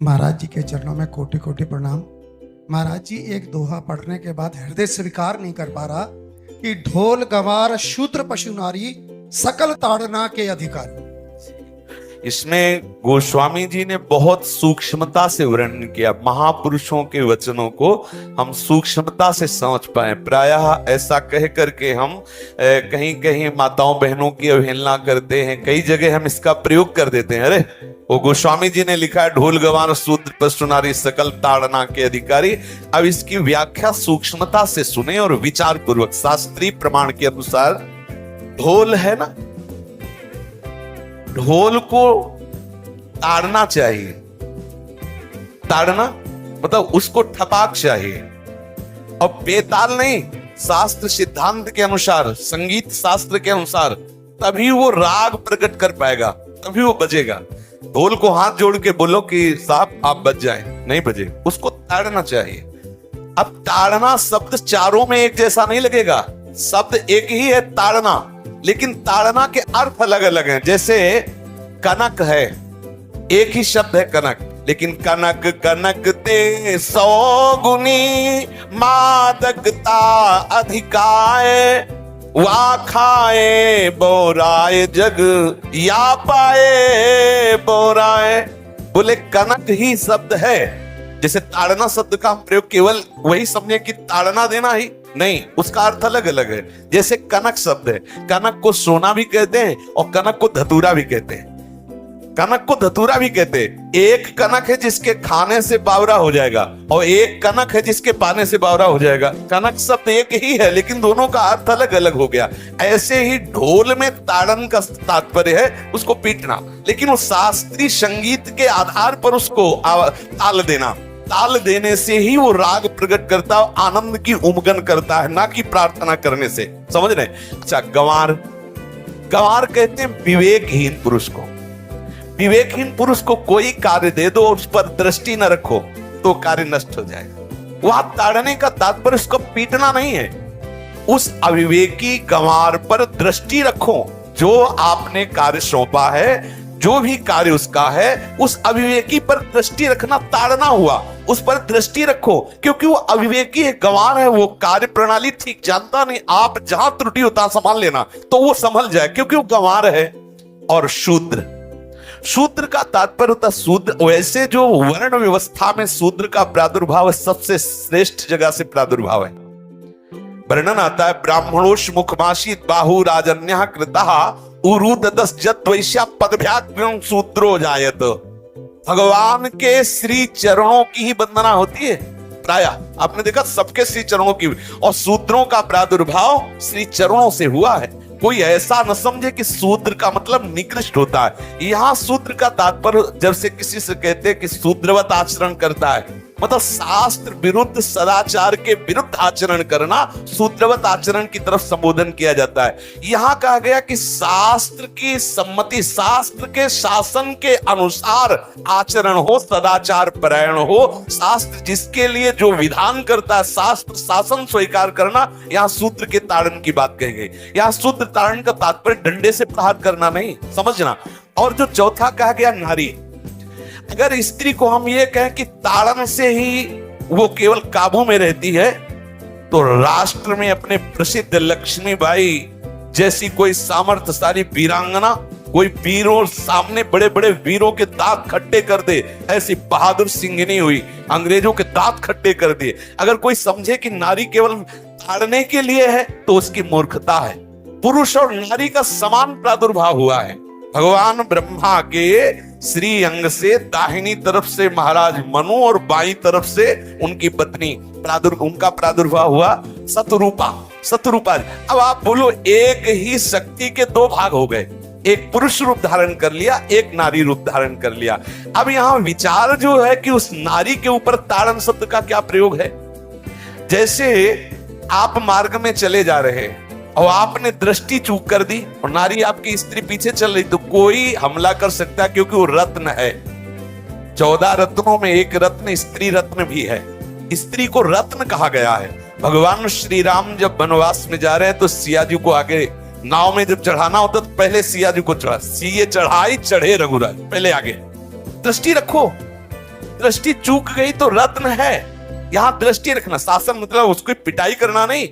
महाराज जी के चरणों में कोटि कोटि प्रणाम। महाराज जी एक दोहा पढ़ने के बाद हृदय स्वीकार नहीं कर पा रहा कि ढोल गवार शूद्र पशु नारी सकल ताड़ना के अधिकारी। इसमें गोस्वामी जी ने बहुत सूक्ष्मता से वर्णन किया। महापुरुषों के वचनों को हम सूक्ष्मता से समझ पाए। प्रायः ऐसा कह करके हम कहीं कहीं माताओं बहनों की अवहेलना करते हैं, कई जगह हम इसका प्रयोग कर देते हैं। अरे वो गोस्वामी जी ने लिखा है ढोल गवार शूद्र पशु नारी सकल ताड़ना के अधिकारी। अब इसकी व्याख्या सूक्ष्मता से सुने और विचार पूर्वक। शास्त्रीय प्रमाण के अनुसार ढोल है ना, ढोल को ताड़ना चाहिए। ताड़ना मतलब उसको ठपाक चाहिए और बेताल नहीं। शास्त्र सिद्धांत के अनुसार, संगीत शास्त्र के अनुसार तभी वो राग प्रकट कर पाएगा, तभी वो बजेगा। ढोल को हाथ जोड़ के बोलो कि साहब आप बज जाएं, नहीं बजे, उसको ताड़ना चाहिए। अब ताड़ना शब्द चारों में एक जैसा नहीं लगेगा। शब्द एक ही है ताड़ना, लेकिन ताड़ना के अर्थ अलग अलग हैं। जैसे कनक है, एक ही शब्द है कनक, लेकिन कनक कनक ते 100 गुनी मादकता अधिकाए, वा खाए बोराए जग या पाए बोराए। बोले कनक ही शब्द है। जैसे ताड़ना शब्द का हम प्रयोग केवल वही समझे कि ताड़ना देना ही नहीं, उसका अर्थ अलग अलग है। जैसे कनक शब्द है, कनक को सोना भी कहते हैं और कनक को धतूरा भी कहते हैं। कनक को धतूरा भी कहते हैं। एक कनक है जिसके खाने से बावरा हो जाएगा और एक कनक है जिसके पाने से बावरा हो जाएगा। कनक शब्द एक ही है, लेकिन दोनों का अर्थ अलग अलग हो गया। ऐसे ही ढोल में ताड़न का तात्पर्य है उसको पीटना, लेकिन वो शास्त्रीय संगीत के आधार पर उसको ताल देना। ताल देने से ही वो राग प्रकट करता है, आनंद की उमगन करता है, ना कि प्रार्थना करने से। समझ रहे? अच्छा, गंवार, गंवार कहते हैं विवेकहीन पुरुष को। विवेकहीन पुरुष को कोई कार्य दे दो और उस पर दृष्टि न रखो तो कार्य नष्ट हो जाएगा। वहां ताड़ने का तात्पर्य उसको पीटना नहीं है। उस अविवेकी गंवार पर दृष्टि रखो। जो आपने कार्य सौंपा है, जो भी कार्य उसका है, उस अविवेकी पर दृष्टि रखना ताड़ना हुआ। उस पर दृष्टि रखो, क्योंकि वो अविवेकी है, गंवार है, वो कार्य प्रणाली ठीक जानता नहीं। आप जहां त्रुटि होता संभाल लेना तो वो संभल जाए, क्योंकि वो गंवार है। और शूद्र, शूद्र का तात्पर्य होता शूद्र। वैसे जो वर्ण व्यवस्था में शूद्र का प्रादुर्भाव सबसे श्रेष्ठ जगह से प्रादुर्भाव है। वर्णन आता है ब्राह्मणोश मुखमाशी बाहु राजन्य कृतः उरुददस जत वैश्या पदभ्याग्रम शूद्रो जायत। भगवान के श्री चरणों की ही वंदना होती है। प्राय आपने देखा सबके श्री चरणों की, और शूद्रों का प्रादुर्भाव श्री चरणों से हुआ है। कोई ऐसा न समझे कि शूद्र का मतलब निकृष्ट होता है। यहाँ शूद्र का तात्पर्य जब से किसी से कहते हैं कि शूद्रवत आचरण करता है, मतलब शास्त्र विरुद्ध, सदाचार के विरुद्ध आचरण करना शूद्रवत आचरण की तरफ संबोधन किया जाता है। यहाँ कहा गया कि शास्त्र की सम्मति, शास्त्र के शासन के अनुसार आचरण हो, सदाचार परायण हो। शास्त्र जिसके लिए जो विधान करता है, शास्त्र शासन स्वीकार करना, यहाँ शूद्र के ताड़न की बात कही गई। यहाँ शूद्र ताड़न का तात्पर्य डंडे से प्रहार करना नहीं, समझना। और जो चौथा कहा गया नारी, अगर स्त्री को हम ये कहें कि ताड़न से ही वो केवल काबू में रहती है, तो राष्ट्र में अपने प्रसिद्ध लक्ष्मीबाई जैसी कोई सामर्थ्यशाली वीरांगना, कोई वीरों सामने बड़े बड़े वीरों के दांत खट्टे कर दे, ऐसी बहादुर सिंघनी हुई, अंग्रेजों के दांत खट्टे कर दिए। अगर कोई समझे कि नारी केवल ताड़ने के लिए है तो उसकी मूर्खता है। पुरुष और नारी का समान प्रादुर्भाव हुआ है। भगवान ब्रह्मा के श्री अंग से दाहिनी तरफ से महाराज मनु और बाईं तरफ से उनकी पत्नी उनका प्रादुर्भाव हुआ शतरूपा। शतरूपा, अब आप बोलो एक ही शक्ति के दो भाग हो गए, एक पुरुष रूप धारण कर लिया, एक नारी रूप धारण कर लिया। अब यहाँ विचार जो है कि उस नारी के ऊपर ताड़न शब्द का क्या प्रयोग है। जैसे आप मार्ग में चले जा रहे हैं और आपने दृष्टि चूक कर दी और नारी आपकी स्त्री पीछे चल रही, तो कोई हमला कर सकता है, क्योंकि वो रत्न है। 14 रत्नों में एक रत्न स्त्री रत्न भी है। स्त्री को रत्न कहा गया है। भगवान श्री राम जब वनवास में जा रहे हैं तो सिया जी को आगे नाव में जब चढ़ाना होता तो पहले सिया जी को चढ़ा, सीए चढ़ाई चढ़े रघुराई, पहले आगे। दृष्टि रखो, दृष्टि चूक गई तो रत्न है। यहां दृष्टि रखना, शासन मतलब उसको पिटाई करना नहीं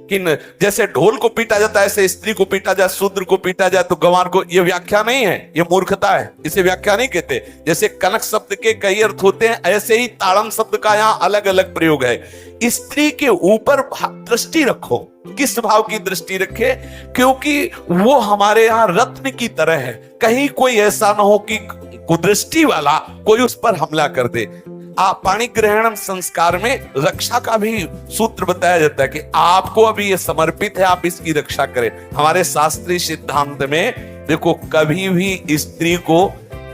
कि जैसे ढोल को पीटा जाता है ऐसे स्त्री को पीटा जाए, शूद्र को पीटा जाए तो गंवार को, ये व्याख्या नहीं है, ये मूर्खता है, इसे व्याख्या नहीं कहते। जैसे कनक शब्द के कई अर्थ होते हैं, ऐसे ही ताड़न शब्द का यहाँ अलग अलग प्रयोग है। स्त्री के ऊपर दृष्टि रखो। किस भाव की दृष्टि रखे? क्योंकि वो हमारे यहाँ रत्न की तरह है। कहीं कोई ऐसा ना हो कि कुदृष्टि वाला कोई उस पर हमला कर दे। पाणी ग्रहण संस्कार में रक्षा का भी सूत्र बताया जाता है कि आपको अभी ये समर्पित है, आप इसकी रक्षा करें। हमारे शास्त्रीय सिद्धांत में देखो, कभी भी स्त्री को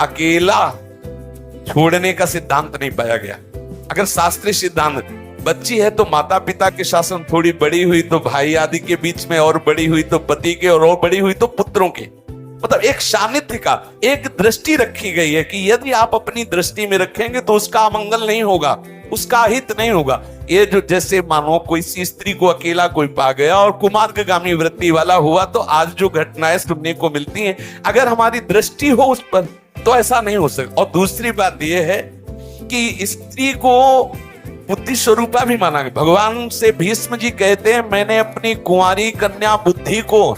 अकेला छोड़ने का सिद्धांत नहीं पाया गया। अगर शास्त्रीय सिद्धांत, बच्ची है तो माता पिता के शासन, थोड़ी बड़ी हुई तो भाई आदि के बीच में, और बड़ी हुई तो पति के, और बड़ी हुई तो पुत्रों के, मतलब एक सानिध्य का एक दृष्टि रखी गई है कि यदि आप अपनी दृष्टि में रखेंगे तो उसका अमंगल नहीं होगा, उसका हित नहीं होगा। ये जो जैसे मानो कोई सी स्त्री को अकेला कोई पा गया और कुमार्गामी वृत्ति वाला हुआ, तो आज जो घटनाएं सुनने को मिलती हैं, अगर हमारी दृष्टि हो उस पर तो ऐसा नहीं हो सकता। और दूसरी बात यह है कि स्त्री को बुद्धि स्वरूपा भी माना गया। भगवान से भीष्म जी कहते हैं, मैंने अपनी कुंवारी कन्या बुद्धि को,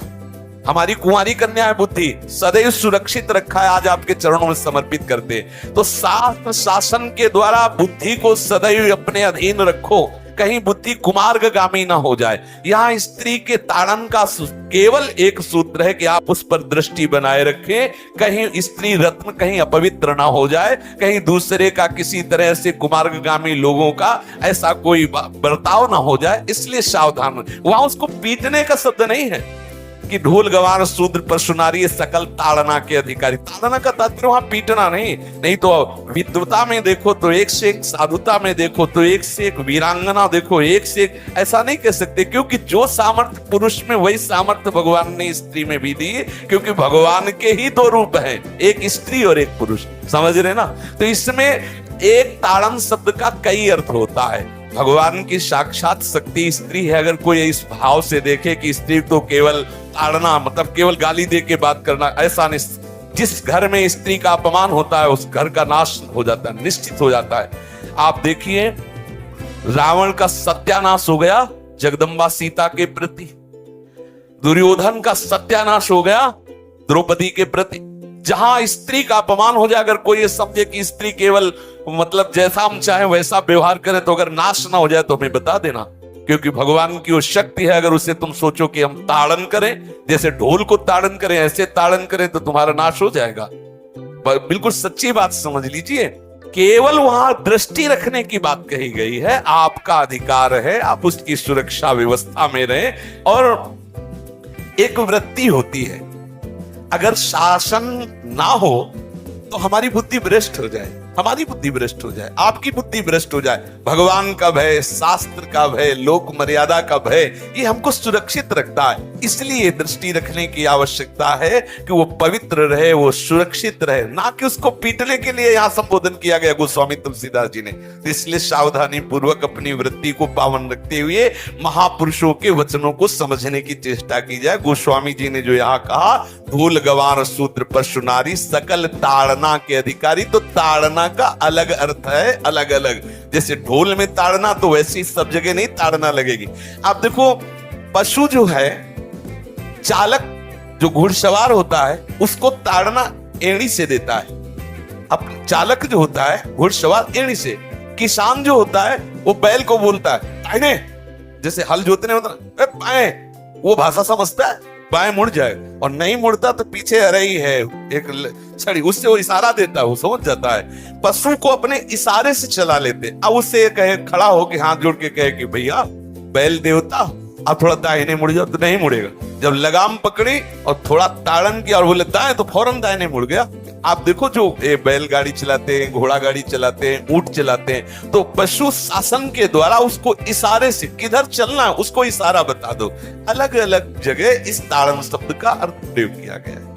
हमारी कुंवारी कन्या है बुद्धि, सदैव सुरक्षित रखा है, आज आपके चरणों में समर्पित करते हैं। तो शास्त्र शासन के द्वारा बुद्धि को सदैव अपने अधीन रखो, कहीं बुद्धि कुमार्गामी ना हो जाए। यहाँ स्त्री के ताड़न का केवल एक सूत्र है कि आप उस पर दृष्टि बनाए रखें, कहीं स्त्री रत्न कहीं अपवित्र ना हो जाए, कहीं दूसरे का किसी तरह से कुमार्गामी लोगों का ऐसा कोई बर्ताव ना हो जाए, इसलिए सावधान। वहां उसको पीटने का शब्द नहीं है कि ढोल गवार शूद्र पशु नारी सकल ताड़ना के अधिकारी। ताड़ना का तात्पर्य वहां पीटना नहीं तो विद्वता में देखो तो एक से एक, साधुता में देखो तो एक से एक, वीरांगना देखो एक से एक, ऐसा नहीं कह सकते। क्योंकि जो सामर्थ्य पुरुष में वही सामर्थ्य भगवान ने स्त्री में भी दी, क्योंकि भगवान के ही दो रूप हैं, एक स्त्री और एक पुरुष, समझ रहे ना। तो इसमें एक ताड़न शब्द का कई अर्थ होता है। भगवान की साक्षात शक्ति स्त्री है। अगर कोई इस भाव से देखे कि स्त्री तो केवल ताड़ना मतलब केवल गाली दे के बात करना, ऐसा नहीं। जिस घर में स्त्री का अपमान होता है उस घर का नाश हो जाता है, निश्चित हो जाता है। आप देखिए, रावण का सत्यानाश हो गया जगदम्बा सीता के प्रति, दुर्योधन का सत्यानाश हो गया द्रौपदी के प्रति। जहां स्त्री का अपमान हो जाए, अगर कोई ये समझे कि स्त्री केवल मतलब जैसा हम चाहे वैसा व्यवहार करे, तो अगर नाश ना हो जाए तो हमें बता देना, क्योंकि भगवान की वो शक्ति है। अगर उसे तुम सोचो कि हम ताड़न करें, जैसे ढोल को ताड़न करें ऐसे ताड़न करें, तो तुम्हारा नाश हो जाएगा। बिल्कुल सच्ची बात समझ लीजिए। केवल वहां दृष्टि रखने की बात कही गई है। आपका अधिकार है, आप उसकी सुरक्षा व्यवस्था में रहें। और एक वृत्ति होती है, अगर शासन ना हो तो हमारी बुद्धि भ्रष्ट हो जाए, हमारी बुद्धि भ्रष्ट हो जाए, आपकी बुद्धि भ्रष्ट हो जाए। भगवान का भय, शास्त्र का भय, लोक मर्यादा का भय, ये हमको सुरक्षित रखता है। इसलिए दृष्टि रखने की आवश्यकता है कि वो पवित्र रहे, वो सुरक्षित रहे, ना कि उसको पीटने के लिए यहाँ संबोधन किया गया गोस्वामी तुलसीदास जी ने। तो इसलिए सावधानी पूर्वक अपनी वृत्ति को पावन रखते हुए महापुरुषों के वचनों को समझने की चेष्टा की जाए। गोस्वामी जी ने जो यहाँ कहा, ढोल गवार शूद्र पशु नारी सकल ताड़ना के अधिकारी, तो ताड़ना का अलग अर्थ है, अलग अलग। जैसे ढोल में ताड़ना, तो वैसी सब जगह नहीं ताड़ना लगेगी। आप देखो, पशु जो है, चालक जो घुड़सवार होता है उसको ताड़ना एड़ी से देता है। अब चालक जो होता है घुड़सवार एड़ी से, किसान जो होता है वो बैल को बोलता है दाहिने, जैसे हल जोतने होता है बाएं, वो भाषा समझता है, बाएं मुड़ जाए, और नहीं मुड़ता तो पीछे अरई है एक छड़ी, उससे वो इशारा देता है, वो समझ जाता है। पशु को अपने इशारे से चला लेते। अब उससे कहे, खड़ा होके हाथ जोड़ के कहे कि भैया बैल देवता आप थोड़ा दाहिने मुड़ जाओ, तो नहीं मुड़ेगा। जब लगाम पकड़ी और थोड़ा ताड़न किया और बोले दाएं, तो फौरन दाहिने मुड़ गया। आप देखो, जो बैलगाड़ी चलाते हैं, घोड़ा गाड़ी चलाते हैं, ऊंट चलाते हैं, तो पशु शासन के द्वारा उसको इशारे से किधर चलना है उसको इशारा बता दो। अलग अलग जगह इस ताड़न शब्द का अर्थ प्रयोग किया गया है।